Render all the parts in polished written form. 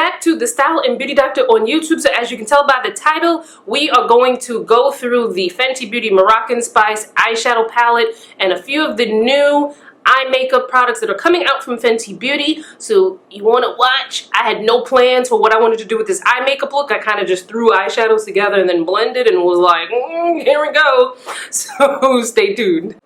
back to the Style and Beauty Doctor on YouTube. So as you can tell by the title, we are going to go through the Fenty Beauty Moroccan Spice eyeshadow palette and a few of the new eye makeup products that are coming out from Fenty Beauty. So you want to watch? I had no plans for what I wanted to do with this eye makeup look. I kind of just threw eyeshadows together and then blended and was like, here we go. So stay tuned.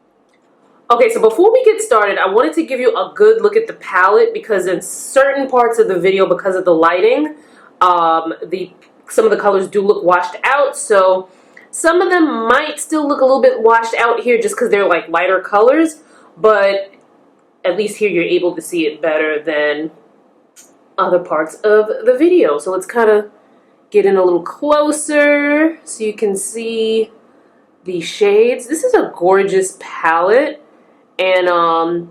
Okay, so before we get started, I wanted to give you a good look at the palette because in certain parts of the video, because of the lighting, some of the colors do look washed out. So some of them might still look a little bit washed out here just because they're like lighter colors, but at least here you're able to see it better than other parts of the video. So let's kind of get in a little closer so you can see the shades. This is a gorgeous palette. And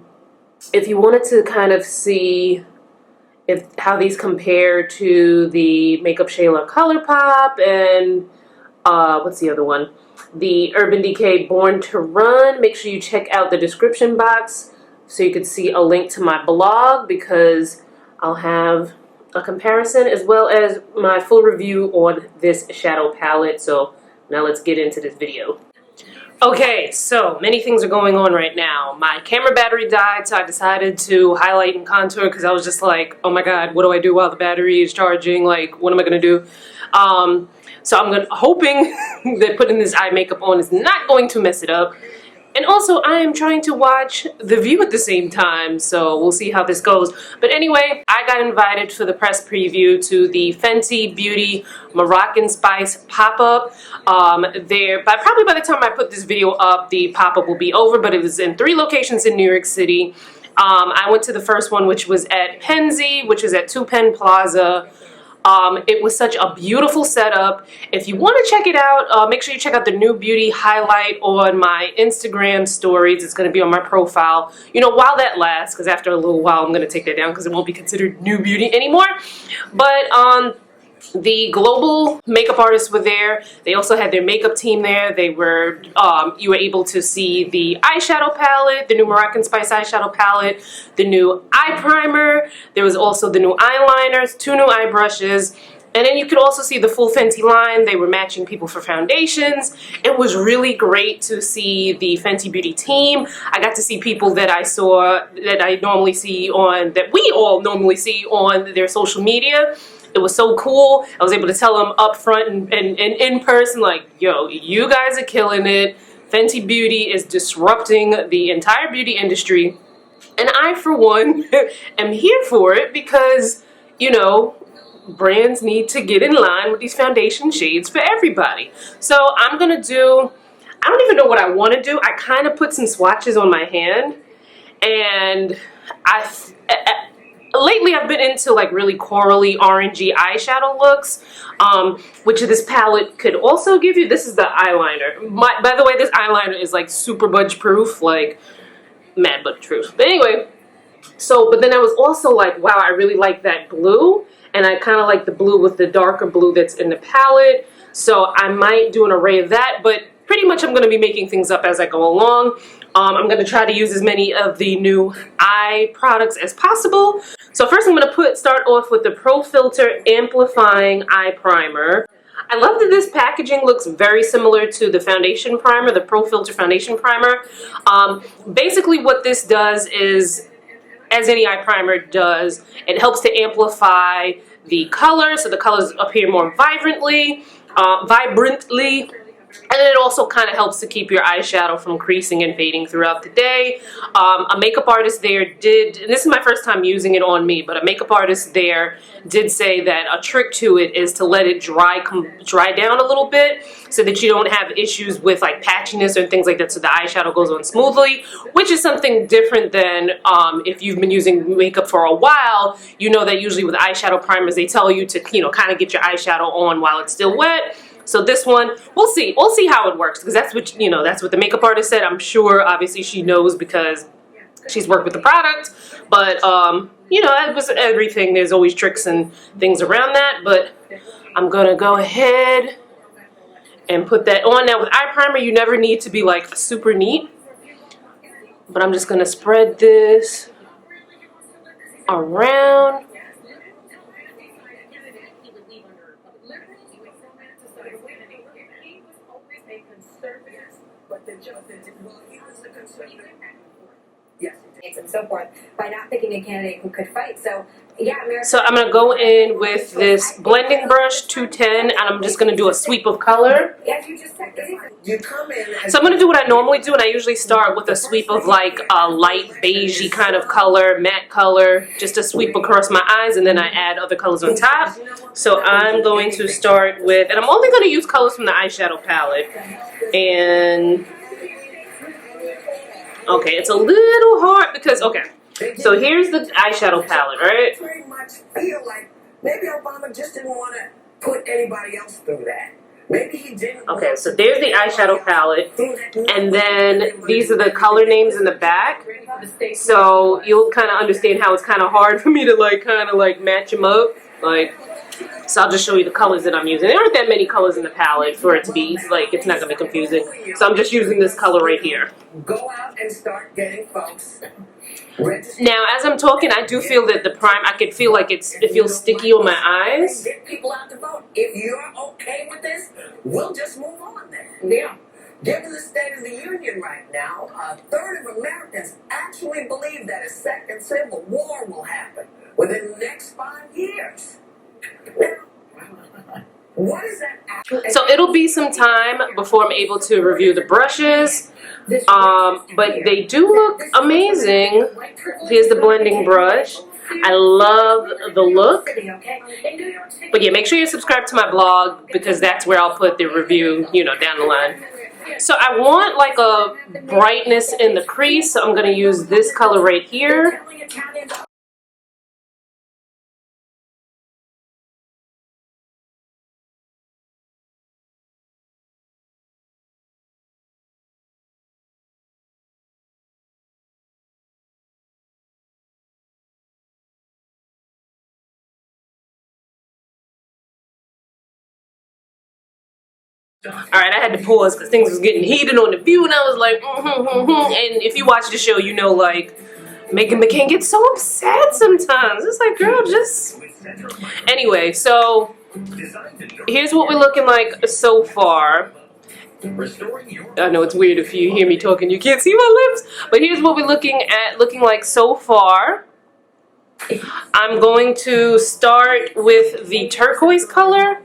if you wanted to kind of see how these compare to the Makeup Shayla ColourPop and what's the other one? The Urban Decay Born to Run. Make sure you check out the description box so you can see a link to my blog because I'll have a comparison as well as my full review on this shadow palette. So now let's get into this video. Okay, so many things are going on right now. My camera battery died, so I decided to highlight and contour because I was just like, oh my god, what do I do while the battery is charging? Like, what am I going to do? So I'm hoping that putting this eye makeup on is not going to mess it up. And also, I am trying to watch The View at the same time, so we'll see how this goes. But anyway, I got invited for the press preview to the Fenty Beauty Moroccan Spice pop-up. Probably by the time I put this video up, the pop-up will be over, but it was in 3 locations in New York City. I went to the first one, which was at Penzi, which is at 2 Penn Plaza. It was such a beautiful setup. If you want to check it out, make sure you check out the new beauty highlight on my Instagram stories. It's going to be on my profile, you know, while that lasts, because after a little while I'm going to take that down because it won't be considered new beauty anymore. But the global makeup artists were there. They also had their makeup team there. They were, you were able to see the eyeshadow palette, the new Moroccan Spice eyeshadow palette, the new eye primer. There was also the new eyeliners, 2 new eye brushes. And then you could also see the full Fenty line. They were matching people for foundations. It was really great to see the Fenty Beauty team. I got to see people that I saw, that I normally see on, that we all normally see on their social media. It was so cool. I was able to tell them up front and in person, like, yo, you guys are killing it. Fenty Beauty is disrupting the entire beauty industry. And I, for one, am here for it because, you know, brands need to get in line with these foundation shades for everybody. So I'm going to do, I don't even know what I want to do. I kind of put some swatches on my hand. And lately I've been into like really corally orangey eyeshadow looks, which this palette could also give you. This is the eyeliner. By the way, this eyeliner is like super budge proof, like mad budge proof. But anyway, but then I was also like, wow, I really like that blue, and I kind of like the blue with the darker blue that's in the palette. So I might do an array of that, but pretty much I'm going to be making things up as I go along. I'm going to try to use as many of the new eye products as possible. So first I'm going to start off with the Pro Filter Amplifying Eye Primer. I love that this packaging looks very similar to the foundation primer, the Pro Filter Foundation Primer. Basically what this does is, as any eye primer does, it helps to amplify the color so the colors appear more vibrantly. And it also kind of helps to keep your eyeshadow from creasing and fading throughout the day. A makeup artist there did, and this is my first time using it on me, but a makeup artist there did say that a trick to it is to let it dry down a little bit so that you don't have issues with like patchiness or things like that, so the eyeshadow goes on smoothly, which is something different than if you've been using makeup for a while. You know that usually with eyeshadow primers they tell you to, you know, kind of get your eyeshadow on while it's still wet. So this one, we'll see how it works, because that's what, you know, that's what the makeup artist said. I'm sure obviously she knows because she's worked with the product, but you know, it was everything. There's always tricks and things around that, but I'm gonna go ahead and put that on. Now with eye primer, you never need to be like super neat, but I'm just gonna spread this around. And so forth by not picking a candidate who could fight. So yeah, so I'm going to go in with this blending brush 210 and I'm just going to do a sweep of color. So I'm going to do what I normally do, and I usually start with a sweep of like a light beigey kind of color, matte color, just a sweep across my eyes, and then I add other colors on top. So I'm going to start with, and I'm only going to use colors from the eyeshadow palette. And okay, it's a little hard because, okay, so here's the eyeshadow palette, right? Pretty much feel like maybe Obama just didn't want to put anybody else through that. Maybe he didn't. Okay, so there's the eyeshadow palette, and then these are the color names in the back. So you'll kind of understand how it's kind of hard for me to kind of match them up. So I'll just show you the colors that I'm using. There aren't that many colors in the palette for it to be it's not gonna be confusing. So I'm just using this color right here. Go out and start getting folks. Now, as I'm talking, I do feel that the prime, I could feel like it feels sticky on my eyes. Get people out to vote. If you're okay with this, we'll just move on then. Yeah. Given the State of the Union right now, a third of Americans actually believe that a second civil war will happen within the next 5 years. What is that actually? So it'll be some time before I'm able to review the brushes, but they do look amazing. Here's the blending brush. I love the look. But yeah, make sure you subscribe to my blog because that's where I'll put the review, down the line. So I want like a brightness in the crease, so I'm going to use this color right here. Alright, I had to pause because things was getting heated on the view, and I was like, And if you watch the show, you know, Megan McCain gets so upset sometimes. It's like, girl, just... Anyway, so here's what we're looking like so far. I know it's weird if you hear me talking, you can't see my lips, but here's what we're looking like so far. I'm going to start with the turquoise color,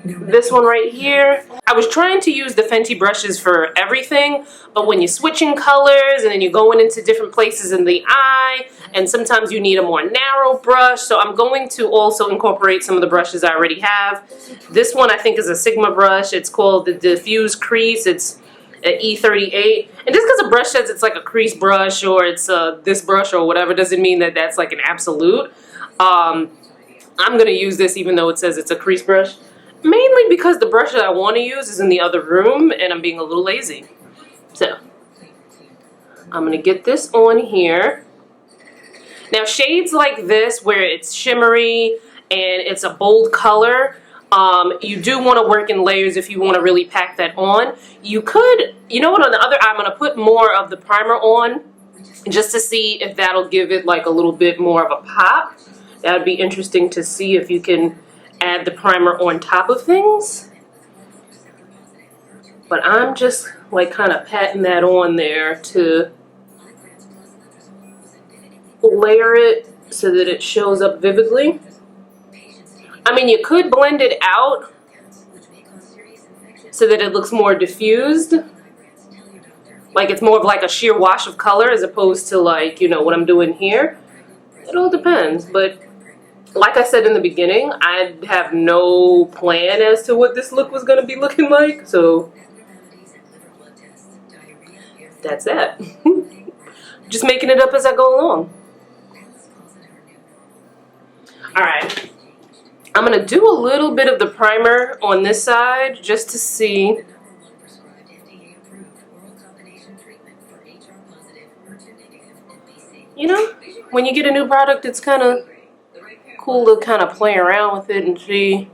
this one right here. I was trying to use the Fenty brushes for everything, but when you're switching colors and then you're going into different places in the eye, and sometimes you need a more narrow brush, so I'm going to also incorporate some of the brushes I already have. This one I think is a Sigma brush. It's called the Diffuse Crease. It's an E38, and just because a brush says it's like a crease brush or it's this brush or whatever doesn't mean that that's like an absolute. I'm gonna use this even though it says it's a crease brush, mainly because the brush that I want to use is in the other room and I'm being a little lazy. So I'm gonna get this on here. Now shades like this where it's shimmery and it's a bold color, you do want to work in layers if you want to really pack that on. You could, you know what, on the other eye, I'm going to put more of the primer on just to see if that'll give it like a little bit more of a pop. That would be interesting to see if you can add the primer on top of things. But I'm just like kind of patting that on there to layer it so that it shows up vividly. I mean, you could blend it out so that it looks more diffused. Like it's more of like a sheer wash of color as opposed to like, you know, what I'm doing here. It all depends. But like I said in the beginning, I have no plan as to what this look was going to be looking like. So that's that. Just making it up as I go along. Alright. I'm going to do a little bit of the primer on this side just to see. You know, when you get a new product, it's kind of cool to kind of play around with it and see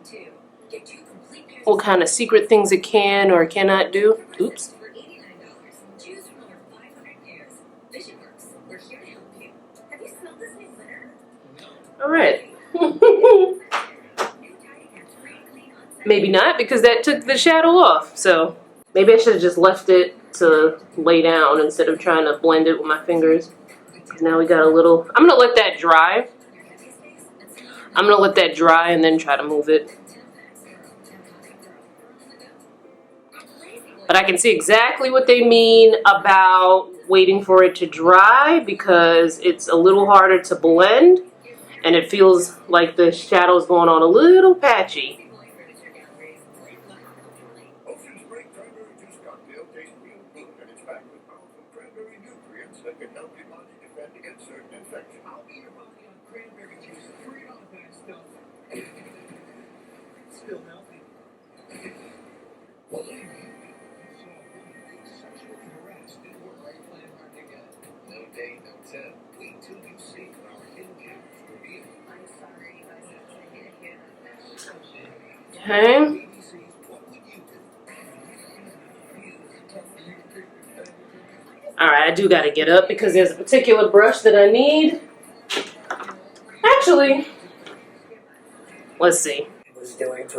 what kind of secret things it can or cannot do. Oops. All right. Maybe not, because that took the shadow off. So maybe I should have just left it to lay down instead of trying to blend it with my fingers. Now we got a little, I'm gonna let that dry. I'm gonna let that dry and then try to move it. But I can see exactly what they mean about waiting for it to dry, because it's a little harder to blend and it feels like the shadow's going on a little patchy. Okay. Alright, I do gotta get up because there's a particular brush that I need. Actually, let's see.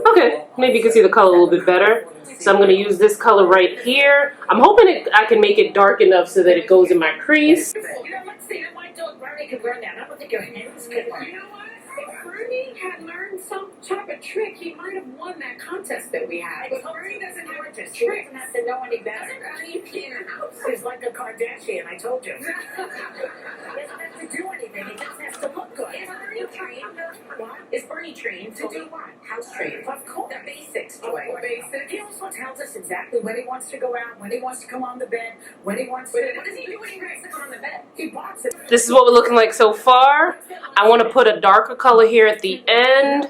Okay, maybe you can see the color a little bit better. So I'm going to use this color right here. I'm hoping I can make it dark enough so that it goes in my crease. You know, let's see, my dog Bernie could learn that. I don't think your hands could learn. You know what? If Bernie had learned some type of trick, he might have won that contest that we had. But Bernie doesn't have a trick. He doesn't have to know any better. Doesn't keep in a house. He's like a Kardashian, I told you. He doesn't have to do anything. He just has to look good. Is Bernie trained? What? Is Bernie trained to do what? House trained. Of course. The basics, Joy. Basics. He also tells us exactly when he wants to go out, when he wants to come on the bed, when he wants to... What does he do when he wants to come on the bed? He blocks it. This is what we're looking like so far. I want to put a darker color here at the end.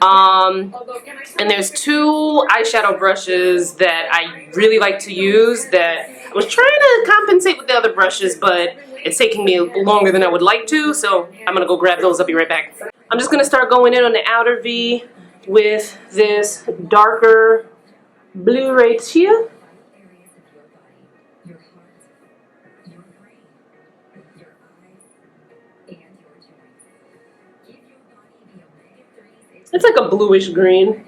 And there's two eyeshadow brushes that I really like to use that I was trying to compensate with the other brushes, but it's taking me longer than I would like to, so I'm going to go grab those. I'll be right back. I'm just going to start going in on the outer V with this darker blue right here. It's like a bluish green.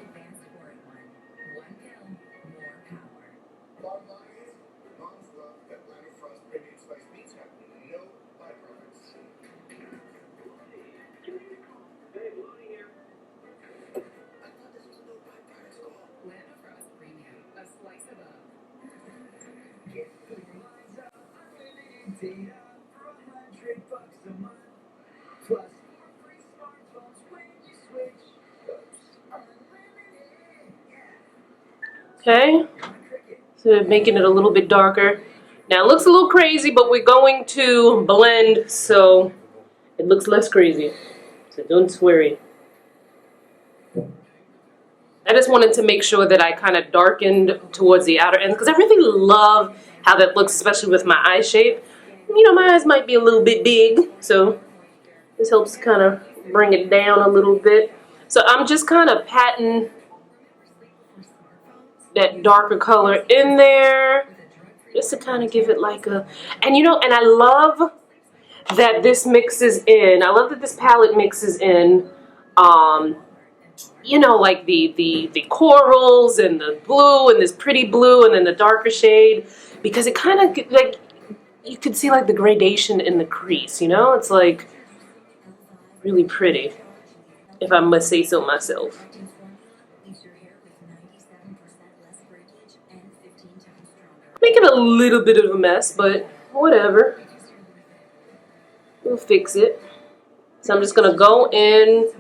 Okay, so making it a little bit darker. Now it looks a little crazy, but we're going to blend so it looks less crazy. So don't worry. I just wanted to make sure that I kind of darkened towards the outer end because I really love how that looks, especially with my eye shape. You know, my eyes might be a little bit big, so this helps kind of bring it down a little bit. So I'm just kind of patting that darker color in there just to kind of give it like a, and you know, and I love that this mixes in. I love that this palette mixes in you know, like the corals and the blue and this pretty blue and then the darker shade, because it kind of like you could see like the gradation in the crease, you know? It's like really pretty, if I must say so myself. Making a little bit of a mess, but whatever. We'll fix it. So I'm just gonna go in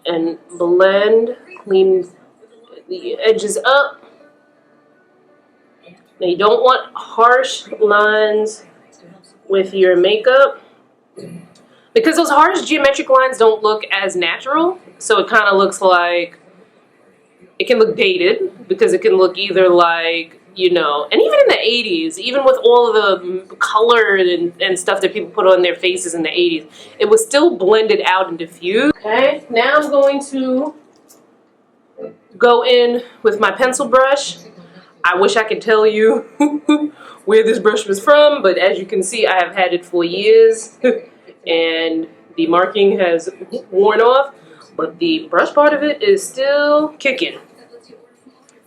and blend, clean the edges up. Now you don't want harsh lines with your makeup because those harsh geometric lines don't look as natural. So it kind of looks like, it can look dated because it can look either like, you know, and even in the 80s, even with all of the color and stuff that people put on their faces in the 80s, it was still blended out and diffused. Okay, now I'm going to go in with my pencil brush. I wish I could tell you where this brush was from, but as you can see, I have had it for years and the marking has worn off. but the brush part of it is still kicking.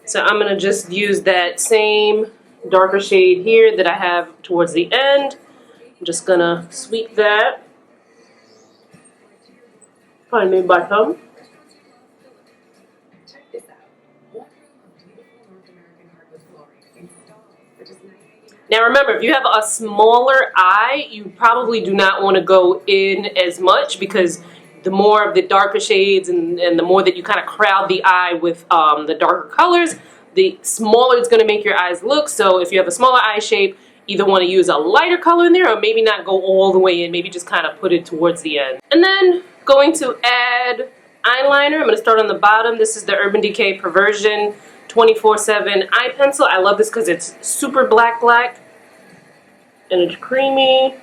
So I'm going to just use that same darker shade here that I have towards the end. I'm just going to sweep that. Pardon me, by thumb. Now remember, if you have a smaller eye, you probably do not want to go in as much, because the more of the darker shades and the more that you kind of crowd the eye with the darker colors, the smaller it's going to make your eyes look. So if you have a smaller eye shape, either want to use a lighter color in there or maybe not go all the way in, maybe just kind of put it towards the end. And then going to add eyeliner. I'm going to start on the bottom. This is the Urban Decay Perversion 24/7 eye pencil. I love this because it's super black and it's creamy.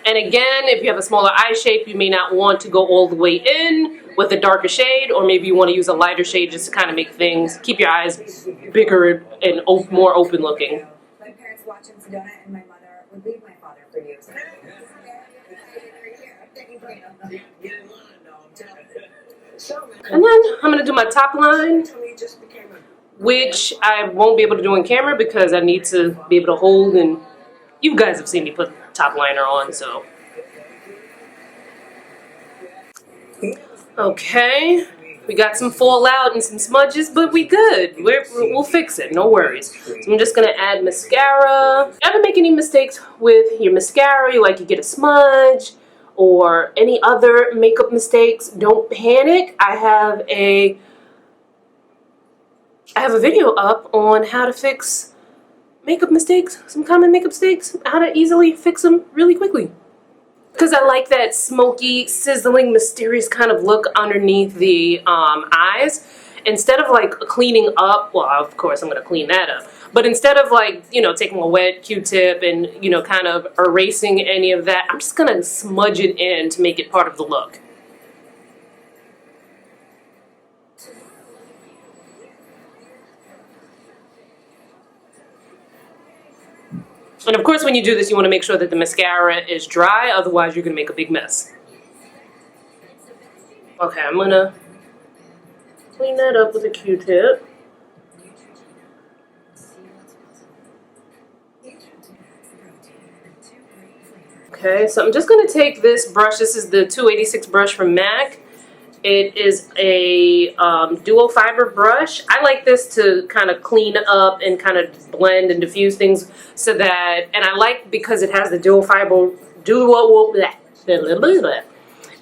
And again, if you have a smaller eye shape, you may not want to go all the way in with a darker shade, or maybe you want to use a lighter shade just to kind of make things, keep your eyes bigger and more open looking. My parents watch in Sedona, and my mother would leave my father for you. And then I'm going to do my top line, which I won't be able to do on camera because I need to be able to hold, and you guys have seen me put top liner on, so. Okay, we got some fallout and some smudges, but we good. We'll fix it, no worries. So I'm just gonna add mascara. If you ever make any mistakes with your mascara, you get a smudge or any other makeup mistakes, don't panic. I have a video up on how to fix makeup mistakes, some common makeup mistakes, how to easily fix them really quickly. Because I like that smoky, sizzling, mysterious kind of look underneath the eyes. Instead of cleaning up, well, of course I'm going to clean that up, but instead of taking a wet Q-tip and kind of erasing any of that, I'm just going to smudge it in to make it part of the look. And of course, when you do this, you want to make sure that the mascara is dry, otherwise you're going to make a big mess. Okay, I'm going to clean that up with a Q-tip. Okay, so I'm just going to take this brush. This is the 286 brush from MAC. It is a dual fiber brush. I like this to kind of clean up and kind of blend and diffuse things so that, and I like because it has the dual fiber,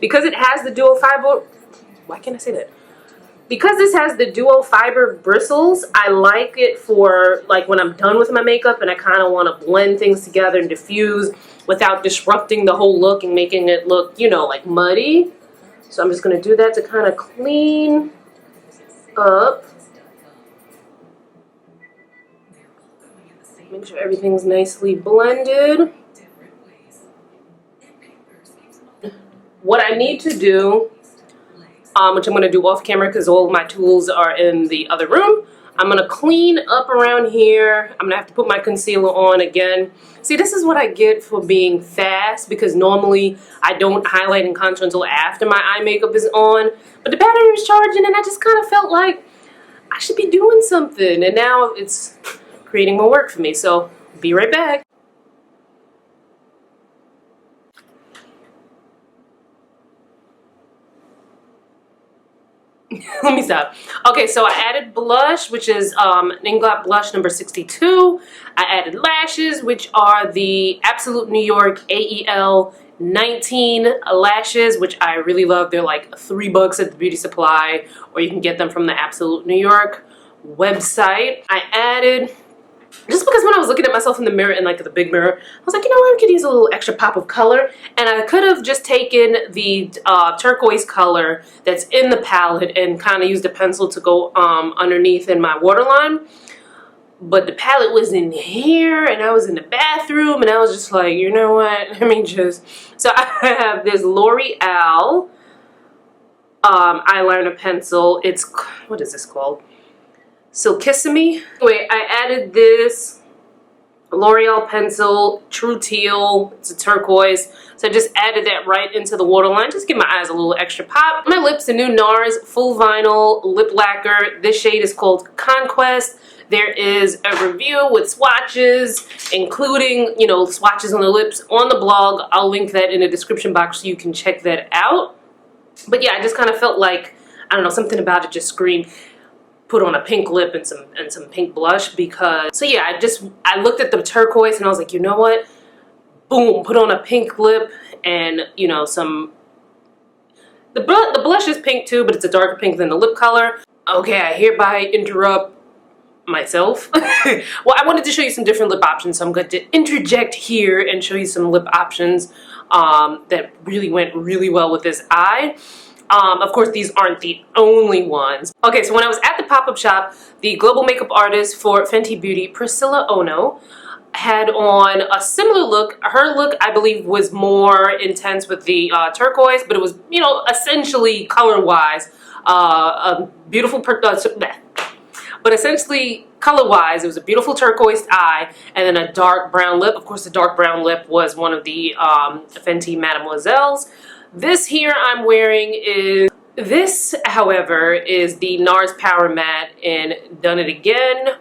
because it has the dual fiber, why can't I say that? Because this has the dual fiber bristles, I like it for when I'm done with my makeup and I kind of want to blend things together and diffuse without disrupting the whole look and making it look, muddy. So I'm just going to do that to kind of clean up. Make sure everything's nicely blended. What I need to do, which I'm going to do off camera because all of my tools are in the other room, I'm going to clean up around here. I'm going to have to put my concealer on again. See, this is what I get for being fast, because normally I don't highlight and contour until after my eye makeup is on. But the battery was charging and I just kind of felt like I should be doing something. And now it's creating more work for me. So, be right back. Let me stop. Okay, so I added blush, which is Inglot Blush number 62. I added lashes, which are the Absolute New York AEL 19 lashes, which I really love. They're like $3 at the beauty supply, or you can get them from the Absolute New York website. I added, just because when I was looking at myself in the mirror, in the big mirror, I was like, you know what, I could use a little extra pop of color. And I could have just taken the turquoise color that's in the palette and kind of used a pencil to go underneath in my waterline. But the palette was in here and I was in the bathroom and I was just like, you know what, let me just. So I have this L'Oreal eyeliner pencil. It's, what is this called? Silkissime. Wait, I added this L'Oreal pencil, True Teal. It's a turquoise. So I just added that right into the waterline. Just give my eyes a little extra pop. My lips, the new Nars Full Vinyl Lip Lacquer. This shade is called Conquest. There is a review with swatches, including, you know, swatches on the lips on the blog. I'll link that in the description box so you can check that out. But yeah, I just kind of felt like, I don't know, something about it just screamed, put on a pink lip and some pink blush. Because, so yeah, I looked at the turquoise and I was like, you know what? Boom, put on a pink lip and, you know, the blush is pink too, but it's a darker pink than the lip color. Okay, I hereby interrupt myself. Well, I wanted to show you some different lip options, so I'm going to interject here and show you some lip options that really went really well with this eye. Of course, these aren't the only ones. Okay, so when I was at the pop-up shop, the global makeup artist for Fenty Beauty, Priscilla Ono, had on a similar look. Her look, I believe, was more intense with the turquoise, but it was, you know, essentially color-wise, a beautiful, but essentially color-wise, it was a beautiful turquoise eye and then a dark brown lip. Of course, the dark brown lip was one of the Fenty Mademoiselles. This here I'm wearing is, this, however, is the Nars Power Matte in Done It Again.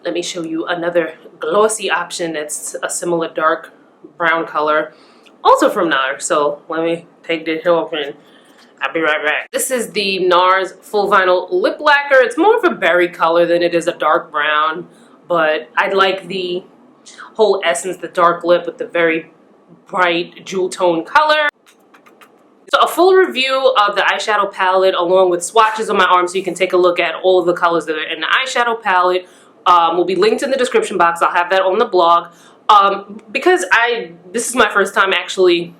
Let me show you another glossy option that's a similar dark brown color, also from Nars. So let me take this off and I'll be right back. This is the Nars Full Vinyl Lip Lacquer. It's more of a berry color than it is a dark brown, but I like the whole essence, the dark lip with the very bright jewel tone color. So a full review of the eyeshadow palette along with swatches on my arm so you can take a look at all of the colors that are in the eyeshadow palette will be linked in the description box. I'll have that on the blog. Because this is my first time actually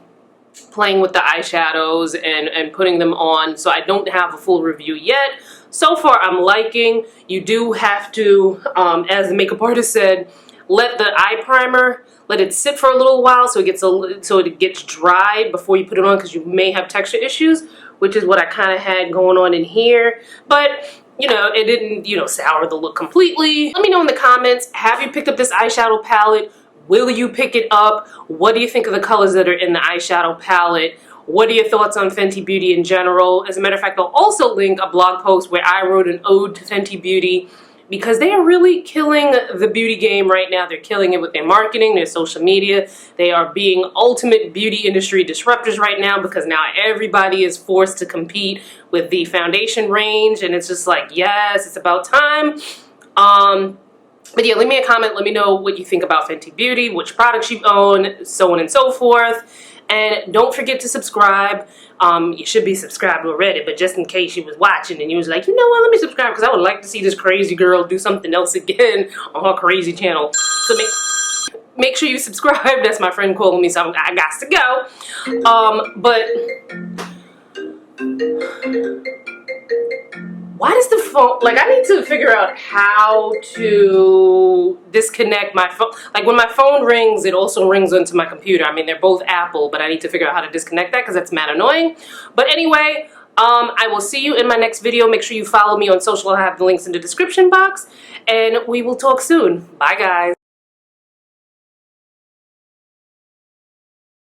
playing with the eyeshadows and putting them on, so I don't have a full review yet. So far I'm liking. You do have to, as the makeup artist said, let the eye primer, let it sit for a little while so it gets dry before you put it on, because you may have texture issues, which is what I kind of had going on in here. But you know, it didn't, you know, sour the look completely. Let me know in the comments, have you picked up this eyeshadow palette? Will you pick it up? What do you think of the colors that are in the eyeshadow palette? What are your thoughts on Fenty Beauty in general? As a matter of fact, I'll also link a blog post where I wrote an ode to Fenty Beauty, because they are really killing the beauty game right now. They're killing it with their marketing, their social media. They are being ultimate beauty industry disruptors right now, because now everybody is forced to compete with the foundation range, and it's just like, yes, it's about time. But yeah, leave me a comment. Let me know what you think about Fenty Beauty, which products you own, so on and so forth. And don't forget to subscribe. You should be subscribed already, but just in case you was watching and you was like, you know what, let me subscribe because I would like to see this crazy girl do something else again on her crazy channel. So make sure you subscribe. That's my friend calling me, so I got to go. But why does the phone, like, I need to figure out how to disconnect my phone. Like, when my phone rings, it also rings onto my computer. I mean, they're both Apple, but I need to figure out how to disconnect that because that's mad annoying. But anyway, I will see you in my next video. Make sure you follow me on social. I'll have the links in the description box, and we will talk soon. Bye, guys.